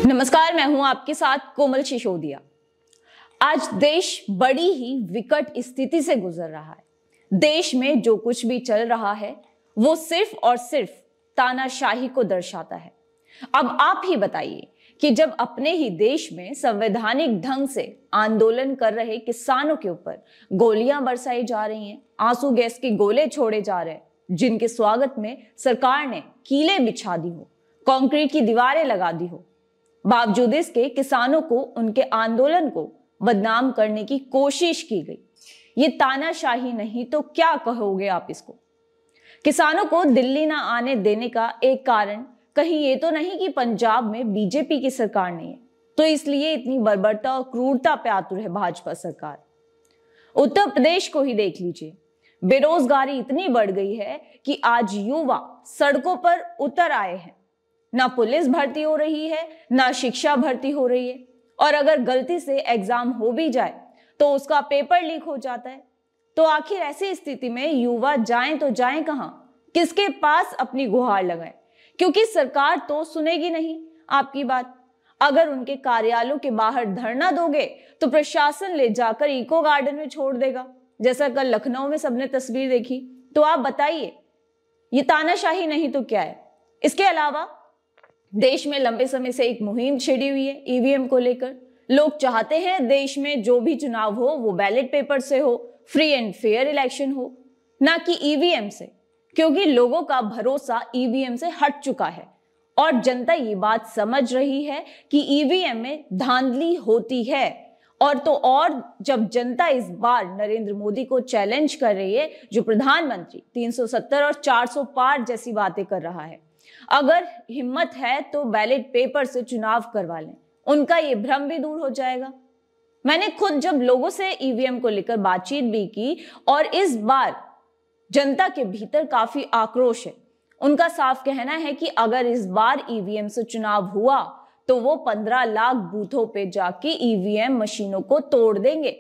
नमस्कार, मैं हूं आपके साथ कोमल सिसोदिया। आज देश बड़ी ही विकट स्थिति से गुजर रहा है। देश में जो कुछ भी चल रहा है वो सिर्फ और सिर्फ तानाशाही को दर्शाता है। अब आप ही बताइए कि जब अपने ही देश में संवैधानिक ढंग से आंदोलन कर रहे किसानों के ऊपर गोलियां बरसाई जा रही हैं, आंसू गैस के गोले छोड़े जा रहे हैं, जिनके स्वागत में सरकार ने कीले बिछा दी हो, कंक्रीट की दीवारें लगा दी हो, बावजूद इसके किसानों को उनके आंदोलन को बदनाम करने की कोशिश की गई। ये तानाशाही नहीं तो क्या कहोगे आप इसको? किसानों को दिल्ली ना आने देने का एक कारण कहीं ये तो नहीं कि पंजाब में बीजेपी की सरकार नहीं है, तो इसलिए इतनी बर्बरता और क्रूरता पे आतुर है भाजपा सरकार। उत्तर प्रदेश को ही देख लीजिए, बेरोजगारी इतनी बढ़ गई है कि आज युवा सड़कों पर उतर आए हैं। ना पुलिस भर्ती हो रही है, ना शिक्षा भर्ती हो रही है, और अगर गलती से एग्जाम हो भी जाए तो उसका पेपर लीक हो जाता है। तो आखिर ऐसी स्थिति में युवा जाएं तो जाएं कहां, किसके पास अपनी गुहार लगाएं? क्योंकि सरकार तो सुनेगी नहीं आपकी बात। अगर उनके कार्यालयों के बाहर धरना दोगे तो प्रशासन ले जाकर इको गार्डन में छोड़ देगा, जैसा कल लखनऊ में सबने तस्वीर देखी। तो आप बताइए, ये तानाशाही नहीं तो क्या है? इसके अलावा देश में लंबे समय से एक मुहिम छिड़ी हुई है ईवीएम को लेकर। लोग चाहते हैं देश में जो भी चुनाव हो वो बैलेट पेपर से हो, फ्री एंड फेयर इलेक्शन हो, ना कि ईवीएम से, क्योंकि लोगों का भरोसा ईवीएम से हट चुका है और जनता ये बात समझ रही है कि ईवीएम में धांधली होती है। और जब जनता इस बार नरेंद्र मोदी को चैलेंज कर रही है, जो प्रधानमंत्री 370 और 400 पार जैसी बातें कर रहा है, अगर हिम्मत है तो बैलेट पेपर से चुनाव करवा लें, उनका ये भ्रम भी दूर हो जाएगा। मैंने खुद जब लोगों से ईवीएम को लेकर बातचीत भी की और इस बार जनता के भीतर काफी आक्रोश है। उनका साफ कहना है कि अगर इस बार ईवीएम से चुनाव हुआ तो वो 15 लाख बूथों पे जाके ईवीएम मशीनों को तोड़ देंगे।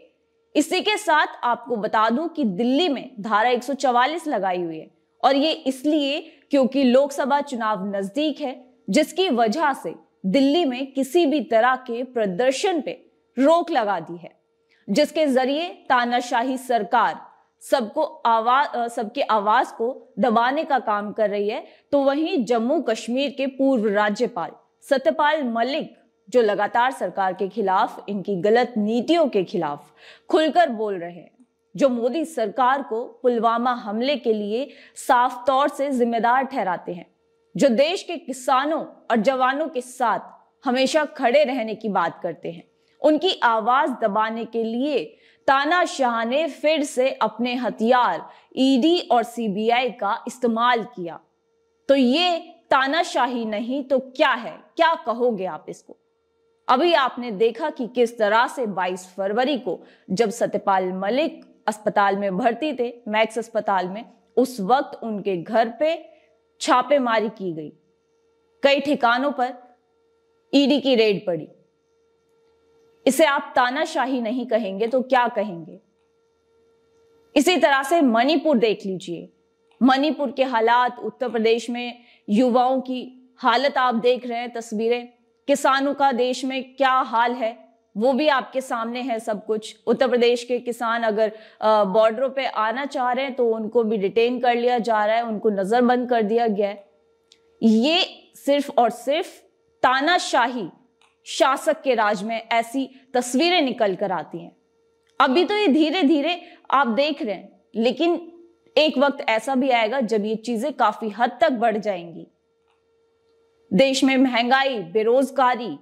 इसी के साथ आपको बता दूं कि दिल्ली में धारा 144 लगाई हुई है, और ये इसलिए क्योंकि लोकसभा चुनाव नजदीक है, जिसकी वजह से दिल्ली में किसी भी तरह के प्रदर्शन पे रोक लगा दी है, जिसके जरिए तानाशाही सरकार सबके आवाज को दबाने का काम कर रही है। तो वहीं जम्मू कश्मीर के पूर्व राज्यपाल सत्यपाल मलिक, जो लगातार सरकार के खिलाफ, इनकी गलत नीतियों के खिलाफ खुलकर बोल रहे हैं, जो मोदी सरकार को पुलवामा हमले के लिए साफ तौर से जिम्मेदार ठहराते हैं, जो देश के किसानों और जवानों के साथ हमेशा खड़े रहने की बात करते हैं, उनकी आवाज दबाने के लिए तानाशाह ने फिर से अपने हथियार ईडी और सीबीआई का इस्तेमाल किया। तो ये तानाशाही नहीं तो क्या है? क्या कहोगे आप इसको? अभी आपने देखा कि किस तरह से 22 फरवरी को जब सत्यपाल मलिक अस्पताल में भर्ती थे, मैक्स अस्पताल में, उस वक्त उनके घर पे छापेमारी की गई, कई ठिकानों पर ईडी की रेड पड़ी। इसे आप तानाशाही नहीं कहेंगे तो क्या कहेंगे? इसी तरह से मणिपुर देख लीजिए, मणिपुर के हालात, उत्तर प्रदेश में युवाओं की हालत आप देख रहे हैं, तस्वीरें, किसानों का देश में क्या हाल है वो भी आपके सामने है सब कुछ। उत्तर प्रदेश के किसान अगर बॉर्डरों पे आना चाह रहे हैं तो उनको भी डिटेन कर लिया जा रहा है, उनको नजरबंद कर दिया गया है। ये सिर्फ और सिर्फ तानाशाही शासक के राज में ऐसी तस्वीरें निकल कर आती हैं। अभी तो ये धीरे धीरे आप देख रहे हैं, लेकिन एक वक्त ऐसा भी आएगा जब ये चीजें काफी हद तक बढ़ जाएंगी। देश में महंगाई, बेरोजगारी,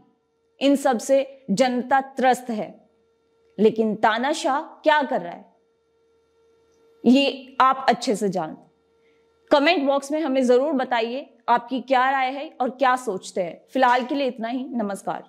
इन सब से जनता त्रस्त है, लेकिन तानाशाह क्या कर रहा है ये आप अच्छे से जानते। कमेंट बॉक्स में हमें जरूर बताइए आपकी क्या राय है और क्या सोचते हैं। फिलहाल के लिए इतना ही। नमस्कार।